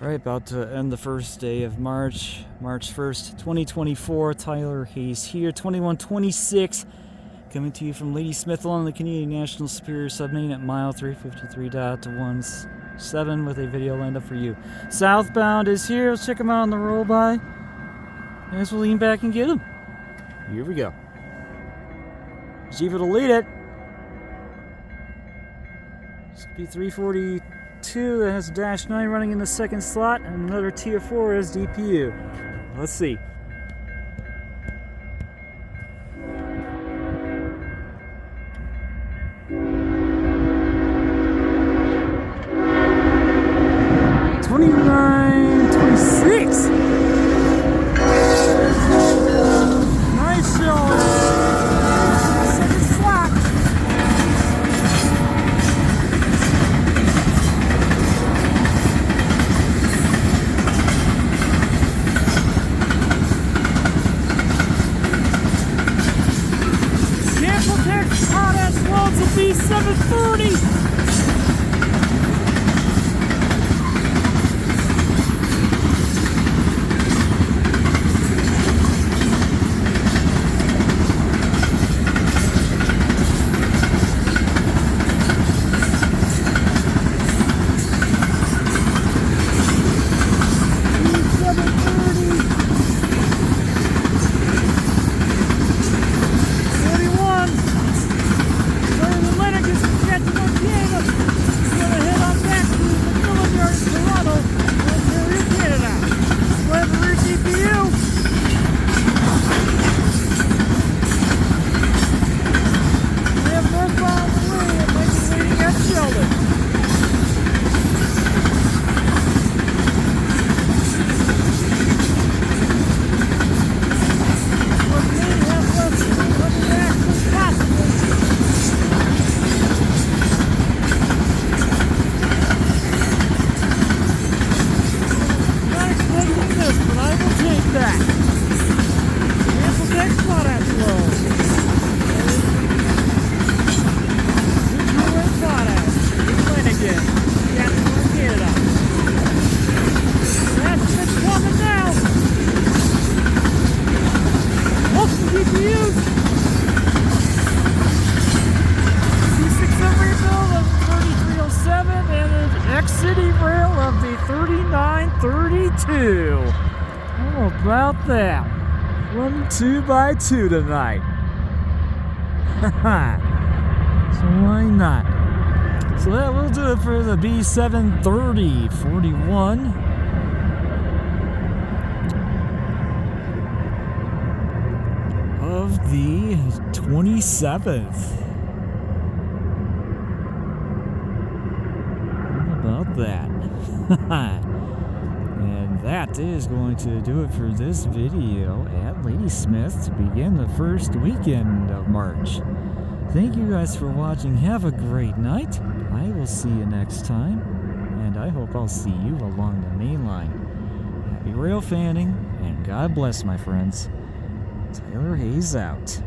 Alright, about to end the first day of March 1st, 2024. Tyler Hayes here, 2126, coming to you from Ladysmith along the Canadian National Superior Submarine at mile 353.17 with a video lined up for you. Southbound is here. Let's check him out on the roll by. As we'll lean back and get him. Here we go. Jeeva to lead it. SB 342 that has a dash 9 running in the second slot, and another tier 4 is DPU. Let's see. Canpotex Potash loads of B730. Ex-CitiRail of the 3932. How about that? Running 2x2 tonight. So why not? So that will do it for the B730 41. Of the 27th. About that. And that is going to do it for this video at Ladysmith to begin the first weekend of March. Thank you guys for watching. Have a great night. I will see you next time, and I hope I'll see you along the main line. Happy rail fanning, and God bless, my friends. Tyler Hayes out.